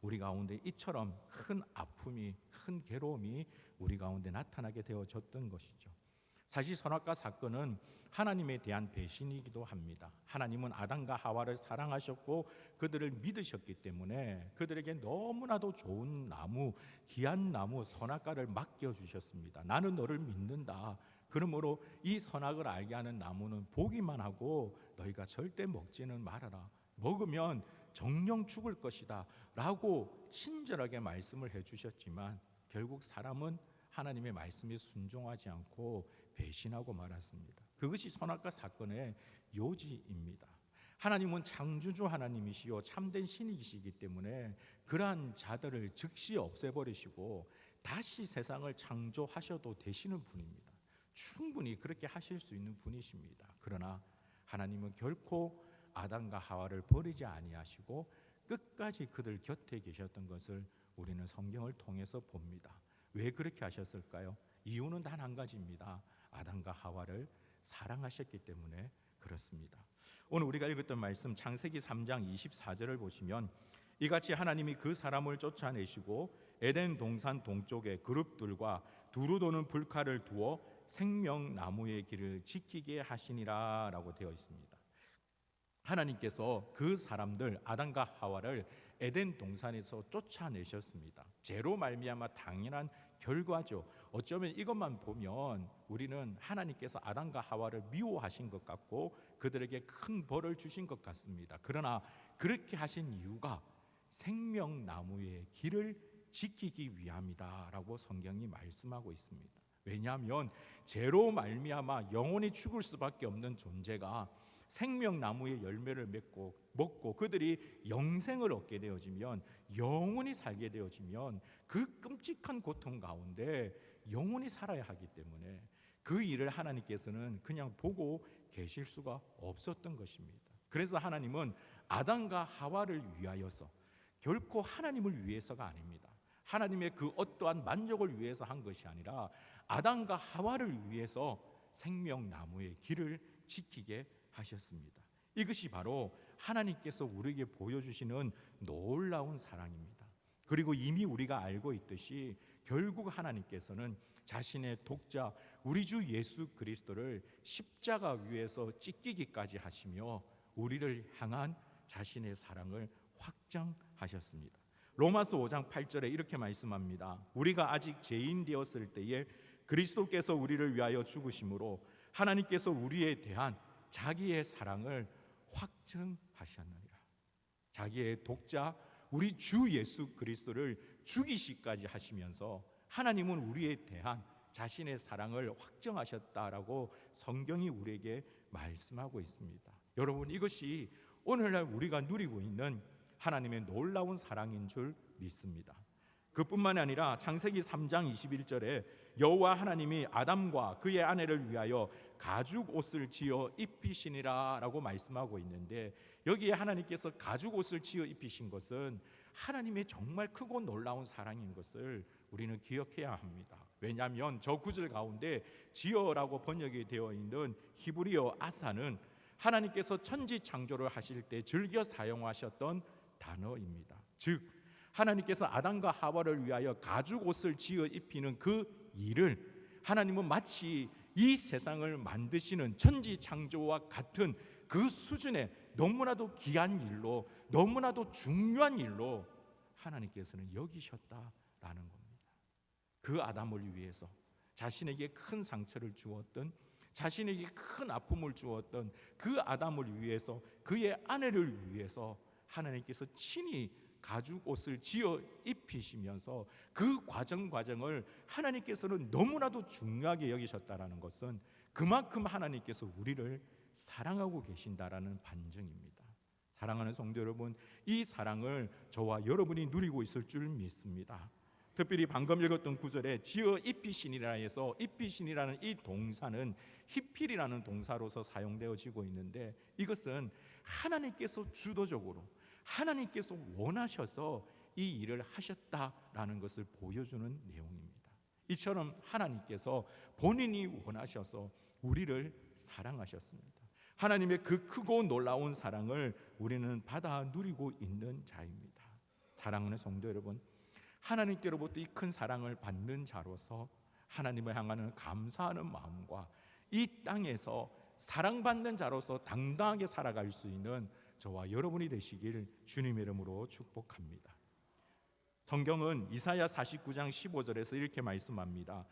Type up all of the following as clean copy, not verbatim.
우리 가운데 이처럼 큰 아픔이, 큰 괴로움이 우리 가운데 나타나게 되어졌던 것이죠. 사실 선악과 사건은 하나님에 대한 배신이기도 합니다. 하나님은 아담과 하와를 사랑하셨고 그들을 믿으셨기 때문에 그들에게 너무나도 좋은 나무, 귀한 나무 선악과를 맡겨주셨습니다. 나는 너를 믿는다. 그러므로 이 선악을 알게 하는 나무는 보기만 하고 너희가 절대 먹지는 말아라. 먹으면 정령 죽을 것이다 라고 친절하게 말씀을 해주셨지만 결국 사람은 하나님의 말씀에 순종하지 않고 배신하고 말았습니다. 그것이 선악과 사건의 요지입니다. 하나님은 창조주 하나님이시요 참된 신이시기 때문에 그러한 자들을 즉시 없애버리시고 다시 세상을 창조하셔도 되시는 분입니다. 충분히 그렇게 하실 수 있는 분이십니다. 그러나 하나님은 결코 아담과 하와를 버리지 아니하시고 끝까지 그들 곁에 계셨던 것을 우리는 성경을 통해서 봅니다. 왜 그렇게 하셨을까요? 이유는 단 한 가지입니다. 아담과 하와를 사랑하셨기 때문에 그렇습니다. 오늘 우리가 읽었던 말씀 창세기 3장 24절을 보시면 이같이 하나님이 그 사람을 쫓아내시고 에덴 동산 동쪽에 그룹들과 두루 도는 불칼을 두어 생명나무의 길을 지키게 하시니라 라고 되어 있습니다. 하나님께서 그 사람들 아담과 하와를 에덴 동산에서 쫓아내셨습니다. 죄로 말미암아 당연한 결과죠. 어쩌면 이것만 보면 우리는 하나님께서 아담과 하와를 미워하신 것 같고 그들에게 큰 벌을 주신 것 같습니다. 그러나 그렇게 하신 이유가 생명나무의 길을 지키기 위함이다라고 성경이 말씀하고 있습니다. 왜냐하면 죄로 말미암아 영원히 죽을 수밖에 없는 존재가 생명나무의 열매를 먹고 그들이 영생을 얻게 되어지면, 영원히 살게 되어지면 그 끔찍한 고통 가운데 영원히 살아야 하기 때문에 그 일을 하나님께서는 그냥 보고 계실 수가 없었던 것입니다. 그래서 하나님은 아담과 하와를 위하여서, 결코 하나님을 위해서가 아닙니다. 하나님의 그 어떠한 만족을 위해서 한 것이 아니라 아담과 하와를 위해서 생명나무의 길을 지키게 하셨습니다. 이것이 바로 하나님께서 우리에게 보여주시는 놀라운 사랑입니다. 그리고 이미 우리가 알고 있듯이 결국 하나님께서는 자신의 독자 우리 주 예수 그리스도를 십자가 위에서 찢기기까지 하시며 우리를 향한 자신의 사랑을 확장하셨습니다. 로마서 5장 8절에 이렇게 말씀합니다. 우리가 아직 죄인 되었을 때에 그리스도께서 우리를 위하여 죽으심으로 하나님께서 우리에 대한 자기의 사랑을 확증하셨느니라. 자기의 독자 우리 주 예수 그리스도를 죽이시까지 하시면서 하나님은 우리에 대한 자신의 사랑을 확정하셨다라고 성경이 우리에게 말씀하고 있습니다. 여러분, 이것이 오늘날 우리가 누리고 있는 하나님의 놀라운 사랑인 줄 믿습니다. 그뿐만이 아니라 창세기 3장 21절에 여호와 하나님이 아담과 그의 아내를 위하여 가죽 옷을 지어 입히시니라 라고 말씀하고 있는데, 여기에 하나님께서 가죽 옷을 지어 입히신 것은 하나님의 정말 크고 놀라운 사랑인 것을 우리는 기억해야 합니다. 왜냐하면 저 구절 가운데 지어라고 번역이 되어 있는 히브리어 아사는 하나님께서 천지 창조를 하실 때 즐겨 사용하셨던 단어입니다. 즉 하나님께서 아담과 하와를 위하여 가죽 옷을 지어 입히는 그 일을 하나님은 마치 이 세상을 만드시는 천지 창조와 같은 그 수준의 너무나도 귀한 일로, 너무나도 중요한 일로 하나님께서는 여기셨다라는 겁니다. 그 아담을 위해서 자신에게 큰 상처를 주었던, 자신에게 큰 아픔을 주었던 그 아담을 위해서, 그의 아내를 위해서 하나님께서 친히 가죽 옷을 지어 입히시면서 그 과정을 하나님께서는 너무나도 중요하게 여기셨다라는 것은 그만큼 하나님께서 우리를 사랑하고 계신다라는 반증입니다. 사랑하는 성도 여러분, 이 사랑을 저와 여러분이 누리고 있을 줄 믿습니다. 특별히 방금 읽었던 구절에 지어 입히시니라 해서 입히시니라는 이 동사는 히필이라는 동사로서 사용되어지고 있는데, 이것은 하나님께서 주도적으로, 하나님께서 원하셔서 이 일을 하셨다라는 것을 보여주는 내용입니다. 이처럼 하나님께서 본인이 원하셔서 우리를 사랑하셨습니다. 하나님의 그 크고 놀라운 사랑을 우리는 받아 누리고 있는 자입니다. 사랑하는 성도 여러분, 하나님께로부터 이 큰 사랑을 받는 자로서 하나님을 향하는 감사하는 마음과 이 땅에서 사랑받는 자로서 당당하게 살아갈 수 있는 저와 여러분이 되시길 주님의 이름으로 축복합니다. 성경은 이사야 49장 15절에서 이렇게 말씀합니다.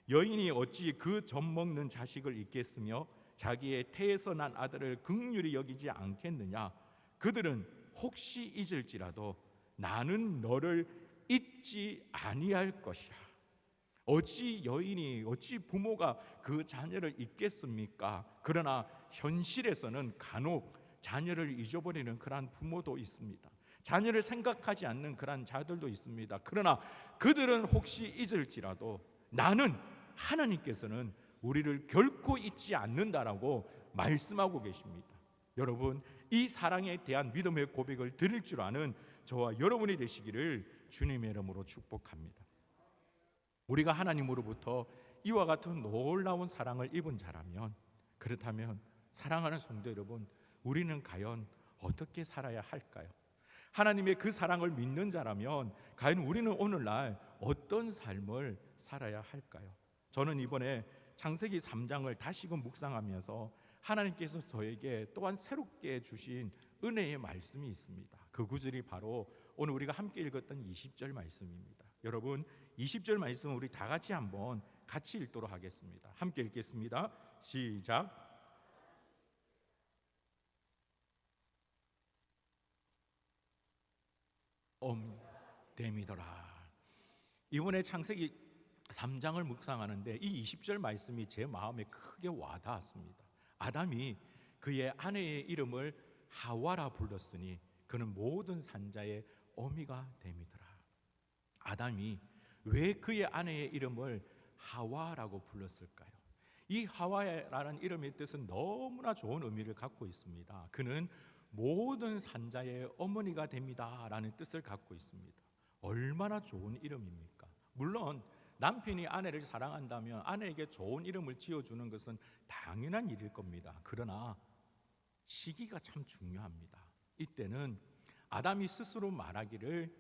여인이 어찌 그 젖 먹는 자식을 잊겠으며 자기의 태에서 난 아들을 긍휼히 여기지 않겠느냐. 그들은 혹시 잊을지라도 나는 너를 잊지 아니할 것이라. 어찌 여인이, 어찌 부모가 그 자녀를 잊겠습니까? 그러나 현실에서는 간혹 자녀를 잊어버리는 그러한 부모도 있습니다. 자녀를 생각하지 않는 그러한 자들도 있습니다. 그러나 그들은 혹시 잊을지라도 나는, 하나님께서는 우리를 결코 잊지 않는다라고 말씀하고 계십니다. 여러분, 이 사랑에 대한 믿음의 고백을 드릴 줄 아는 저와 여러분이 되시기를 주님의 이름으로 축복합니다. 우리가 하나님으로부터 이와 같은 놀라운 사랑을 입은 자라면, 그렇다면 사랑하는 성도 여러분, 우리는 과연 어떻게 살아야 할까요? 하나님의 그 사랑을 믿는 자라면 과연 우리는 오늘날 어떤 삶을 살아야 할까요? 저는 이번에 창세기 3장을 다시금 묵상하면서 하나님께서 저에게 또한 새롭게 주신 은혜의 말씀이 있습니다. 그 구절이 바로 오늘 우리가 함께 읽었던 20절 말씀입니다. 여러분, 20절 말씀 우리 다 같이 한번 같이 읽도록 하겠습니다. 함께 읽겠습니다. 시작. 됨이더라. 이번에 창세기 3장을 묵상하는데 이 20절 말씀이 제 마음에 크게 와닿았습니다. 아담이 그의 아내의 이름을 하와라 불렀으니 그는 모든 산자의 어미가 됨이더라. 아담이 왜 그의 아내의 이름을 하와라고 불렀을까요? 이 하와라는 이름의 뜻은 너무나 좋은 의미를 갖고 있습니다. 그는 모든 산자의 어머니가 됩니다 라는 뜻을 갖고 있습니다. 얼마나 좋은 이름입니까? 물론 남편이 아내를 사랑한다면 아내에게 좋은 이름을 지어주는 것은 당연한 일일 겁니다. 그러나 시기가 참 중요합니다. 이때는 아담이 스스로 말하기를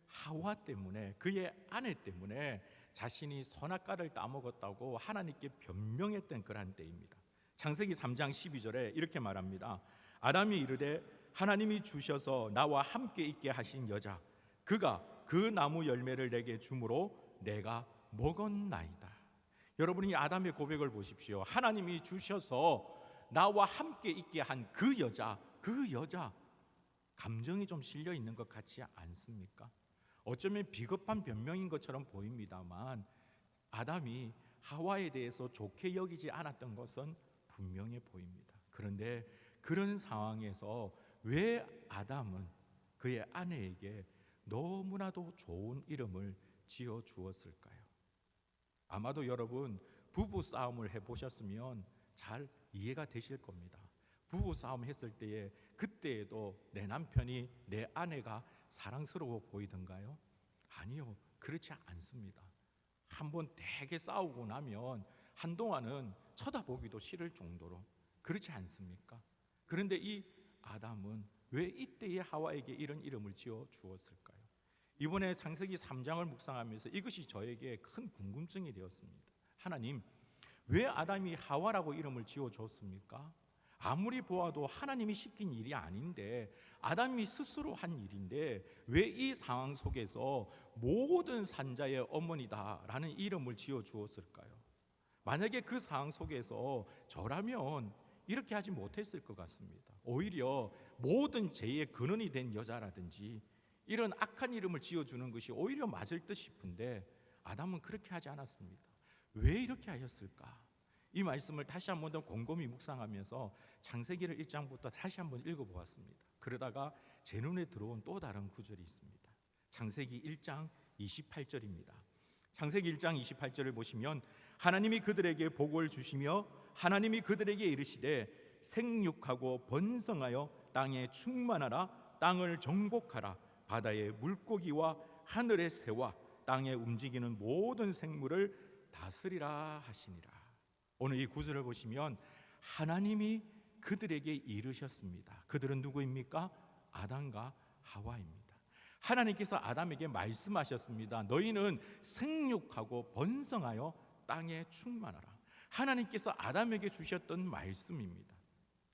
하와 때문에, 그의 아내 때문에 자신이 선악과를 따먹었다고 하나님께 변명했던 그런 때입니다. 창세기 3장 12절에 이렇게 말합니다. 아담이 이르되 하나님이 주셔서 나와 함께 있게 하신 여자, 그가 그 나무 열매를 내게 주므로 내가 먹었나이다. 여러분이 아담의 고백을 보십시오. 하나님이 주셔서 나와 함께 있게 한 그 여자, 그 여자 감정이 좀 실려 있는 것 같지 않습니까? 어쩌면 비겁한 변명인 것처럼 보입니다만 아담이 하와에 대해서 좋게 여기지 않았던 것은 분명해 보입니다. 그런데 그런 상황에서 왜 아담은 그의 아내에게 너무나도 좋은 이름을 지어 주었을까요? 아마도 여러분 부부 싸움을 해보셨으면 잘 이해가 되실 겁니다. 부부 싸움 했을 때에 그때에도 내 남편이, 내 아내가 사랑스러워 보이던가요? 아니요, 그렇지 않습니다. 한번 되게 싸우고 나면 한동안은 쳐다보기도 싫을 정도로, 그렇지 않습니까? 그런데 이 아담은 왜 이때에 하와에게 이런 이름을 지어 주었을까요? 이번에 창세기 3장을 묵상하면서 이것이 저에게 큰 궁금증이 되었습니다. 하나님, 왜 아담이 하와라고 이름을 지어 줬습니까? 아무리 보아도 하나님이 시킨 일이 아닌데, 아담이 스스로 한 일인데 왜 이 상황 속에서 모든 산자의 어머니다라는 이름을 지어 주었을까요? 만약에 그 상황 속에서 저라면 이렇게 하지 못했을 것 같습니다. 오히려 모든 죄의 근원이 된 여자라든지 이런 악한 이름을 지어주는 것이 오히려 맞을 듯 싶은데 아담은 그렇게 하지 않았습니다. 왜 이렇게 하였을까? 이 말씀을 다시 한번 더 곰곰이 묵상하면서 창세기를 1장부터 다시 한번 읽어보았습니다. 그러다가 제 눈에 들어온 또 다른 구절이 있습니다. 창세기 1장 28절입니다. 창세기 1장 28절을 보시면 하나님이 그들에게 복을 주시며 하나님이 그들에게 이르시되 생육하고 번성하여 땅에 충만하라, 땅을 정복하라, 바다의 물고기와 하늘의 새와 땅에 움직이는 모든 생물을 다스리라 하시니라. 오늘 이 구절을 보시면 하나님이 그들에게 이르셨습니다. 그들은 누구입니까? 아담과 하와입니다. 하나님께서 아담에게 말씀하셨습니다. 너희는 생육하고 번성하여 땅에 충만하라. 하나님께서 아담에게 주셨던 말씀입니다.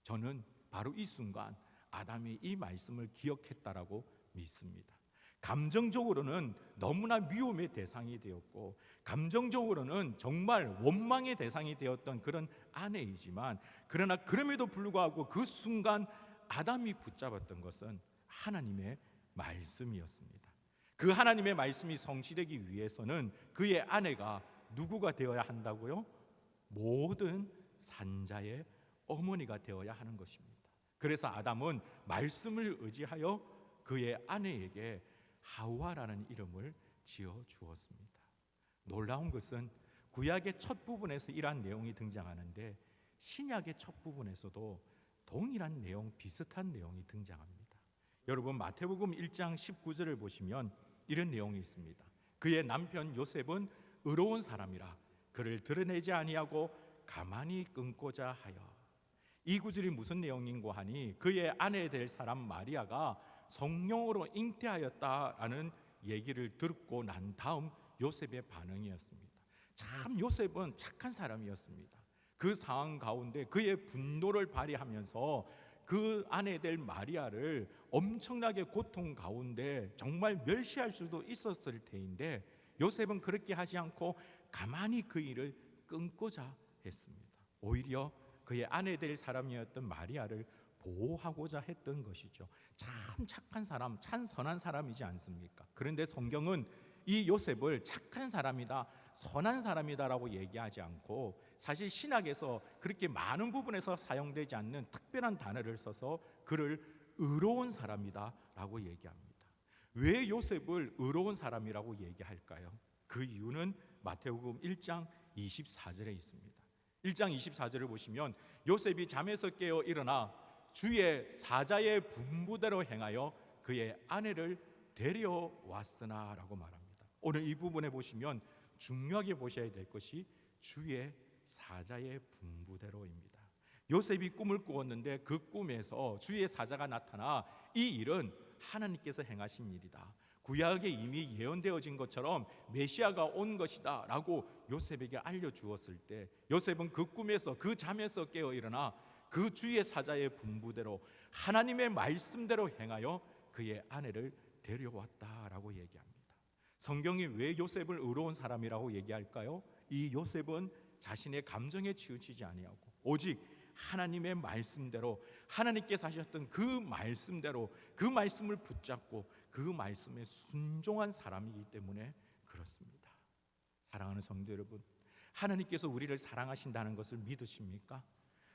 저는 바로 이 순간 아담이 이 말씀을 기억했다라고 믿습니다. 감정적으로는 너무나 미움의 대상이 되었고, 감정적으로는 정말 원망의 대상이 되었던 그런 아내이지만, 그러나 그럼에도 불구하고 그 순간 아담이 붙잡았던 것은 하나님의 말씀이었습니다. 그 하나님의 말씀이 성취되기 위해서는 그의 아내가 누구가 되어야 한다고요? 모든 산자의 어머니가 되어야 하는 것입니다. 그래서 아담은 말씀을 의지하여 그의 아내에게 하와라는 이름을 지어 주었습니다. 놀라운 것은 구약의 첫 부분에서 이러한 내용이 등장하는데 신약의 첫 부분에서도 동일한 내용, 비슷한 내용이 등장합니다. 여러분, 마태복음 1장 19절을 보시면 이런 내용이 있습니다. 그의 남편 요셉은 의로운 사람이라 그를 드러내지 아니하고 가만히 끊고자 하여. 이 구절이 무슨 내용인고 하니 그의 아내 될 사람 마리아가 성령으로 잉태하였다라는 얘기를 듣고 난 다음 요셉의 반응이었습니다. 참 요셉은 착한 사람이었습니다. 그 상황 가운데 그의 분노를 발휘하면서 그 아내 될 마리아를 엄청나게 고통 가운데 정말 멸시할 수도 있었을 테인데 요셉은 그렇게 하지 않고 가만히 그 일을 끊고자 했습니다. 오히려 그의 아내 될 사람이었던 마리아를 보호하고자 했던 것이죠. 참 착한 사람, 참 선한 사람이지 않습니까? 그런데 성경은 이 요셉을 착한 사람이다, 선한 사람이다라고 얘기하지 않고 사실 신학에서 그렇게 많은 부분에서 사용되지 않는 특별한 단어를 써서 그를 의로운 사람이다라고 얘기합니다. 왜 요셉을 의로운 사람이라고 얘기할까요? 그 이유는 마태복음 1장 24절에 있습니다. 1장 24절을 보시면 요셉이 잠에서 깨어 일어나 주의 사자의 분부대로 행하여 그의 아내를 데려왔으나 라고 말합니다. 오늘 이 부분에 보시면 중요하게 보셔야 될 것이 주의 사자의 분부대로입니다. 요셉이 꿈을 꾸었는데 그 꿈에서 주의 사자가 나타나 이 일은 하나님께서 행하신 일이다, 구약에 이미 예언되어진 것처럼 메시아가 온 것이다 라고 요셉에게 알려주었을 때 요셉은 그 꿈에서 그 잠에서 깨어 일어나 그 주의 사자의 분부대로 하나님의 말씀대로 행하여 그의 아내를 데려왔다라고 얘기합니다. 성경이 왜 요셉을 의로운 사람이라고 얘기할까요? 이 요셉은 자신의 감정에 치우치지 아니하고 오직 하나님의 말씀대로, 하나님께서 하셨던 그 말씀대로 그 말씀을 붙잡고 그 말씀에 순종한 사람이기 때문에 그렇습니다. 사랑하는 성도 여러분, 하나님께서 우리를 사랑하신다는 것을 믿으십니까?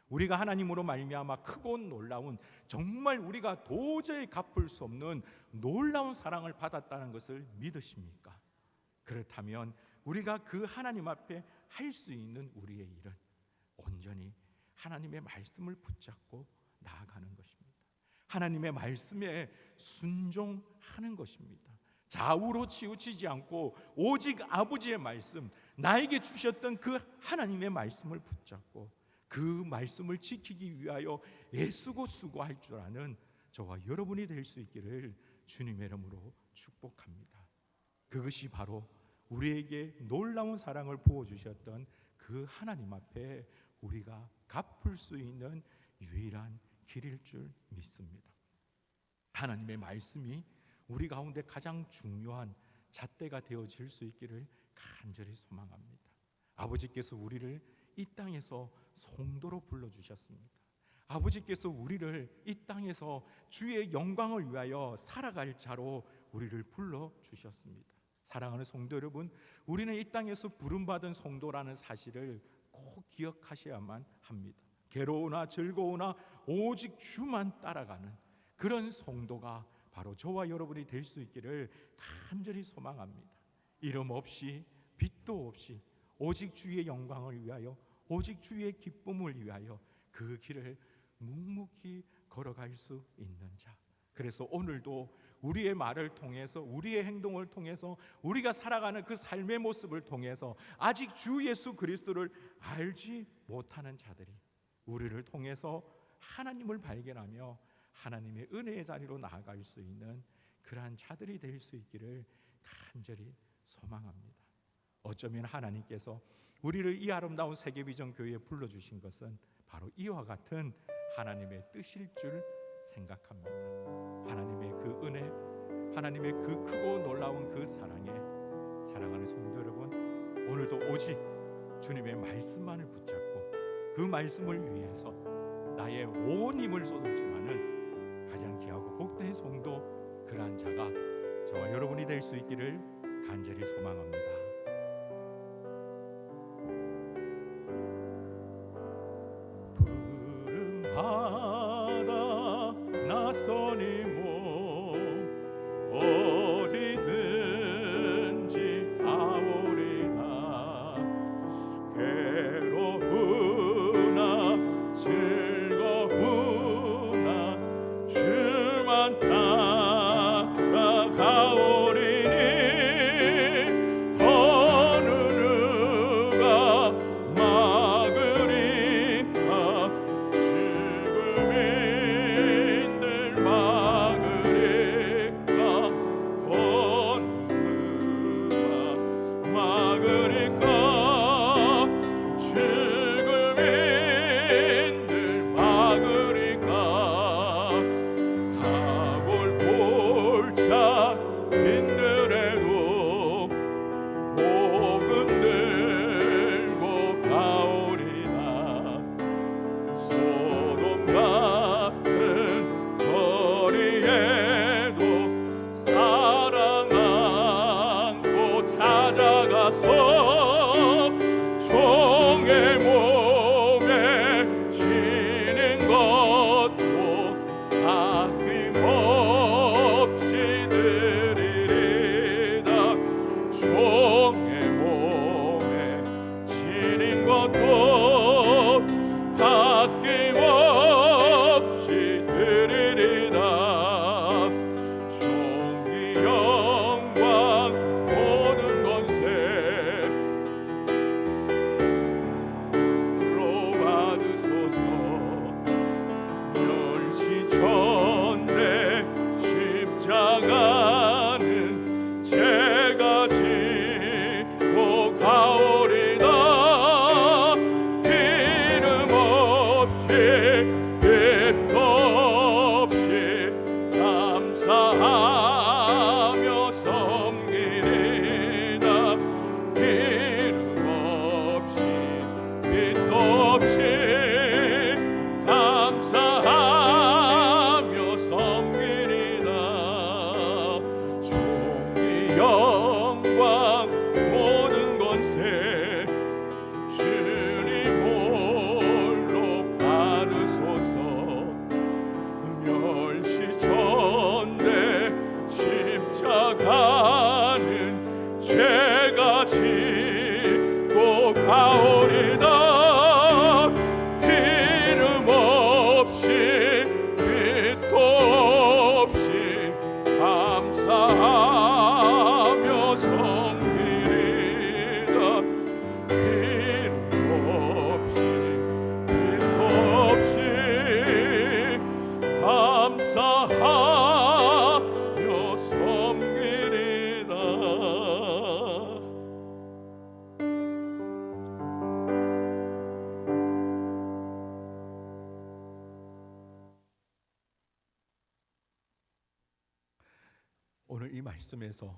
우리가 하나님으로 말미암아 크고 놀라운, 정말 우리가 도저히 갚을 수 없는 놀라운 사랑을 받았다는 것을 믿으십니까? 그렇다면 우리가 그 하나님 앞에 할 수 있는 우리의 일은 온전히 하나님의 말씀을 붙잡고 나아가는 것입니다. 하나님의 말씀에 순종하는 것입니다. 좌우로 치우치지 않고 오직 아버지의 말씀, 나에게 주셨던 그 하나님의 말씀을 붙잡고 그 말씀을 지키기 위하여 애쓰고 수고할 줄 아는 저와 여러분이 될 수 있기를 주님의 이름으로 축복합니다. 그것이 바로 우리에게 놀라운 사랑을 부어주셨던 그 하나님 앞에 우리가 갚을 수 있는 유일한 길일 줄 믿습니다. 하나님의 말씀이 우리 가운데 가장 중요한 잣대가 되어질 수 있기를 간절히 소망합니다. 아버지께서 우리를 이 땅에서 성도로 불러주셨습니다. 아버지께서 우리를 이 땅에서 주의 영광을 위하여 살아갈 자로 우리를 불러주셨습니다. 사랑하는 성도 여러분, 우리는 이 땅에서 부름받은 성도라는 사실을 꼭 기억하셔야만 합니다. 괴로우나 즐거우나 오직 주만 따라가는 그런 성도가 바로 저와 여러분이 될 수 있기를 간절히 소망합니다. 이름 없이 빛도 없이 오직 주의 영광을 위하여, 오직 주의 기쁨을 위하여 그 길을 묵묵히 걸어갈 수 있는 자. 그래서 오늘도 우리의 말을 통해서, 우리의 행동을 통해서, 우리가 살아가는 그 삶의 모습을 통해서 아직 주 예수 그리스도를 알지 못하는 자들이 우리를 통해서 하나님을 발견하며 하나님의 은혜의 자리로 나아갈 수 있는 그러한 자들이 될 수 있기를 간절히 소망합니다. 어쩌면 하나님께서 우리를 이 아름다운 세계비전 교회에 불러주신 것은 바로 이와 같은 하나님의 뜻일 줄 생각합니다. 하나님의 그 은혜, 하나님의 그 크고 놀라운 그 사랑에 사랑하는 성도 여러분, 오늘도 오직 주님의 말씀만을 붙잡고 그 말씀을 위해서 나의 온 힘을 쏟을줄아는 가장 귀하고 복된 성도, 그러한 자가 저와 여러분이 될 수 있기를 간절히 소망합니다. 푸른 바다 낯선 이 몸 어디든지 가오리다. 괴로우나 즐거우나 주만 따라가오리니 어느 누가 막으리까. 죽음인들 막으리까. 어느 누가 막으리까. 죽음인들 막으리까. 하골 골짜 빈들에도 복음 들고 가오리다. 소돔 같은 거리에도 사랑 안고 찾아가서 종의 몸에 지는 것도 아낌없이 드리리다. 종의 몸에 지는 것도 아낌없이 드리리다. 종이 영광 모든 권세 로 받으소서. 멸시전대 십자가는 제가 지고 가오리다. 이름 없이 빛도 없이 감사하며 섬기리다. 이름 없이 빛도 없이 감사하며 섬기리다. 종이 영광 모든 권세 주님 홀로 받으소서. 멸시전대 십자가는 제가 지고 가오리다. 이름 없이 빛도 없이 감사하며 섬기리다. 이름 없이 빛도 없이 감사하며 섬기리다. 오늘 이 말씀에서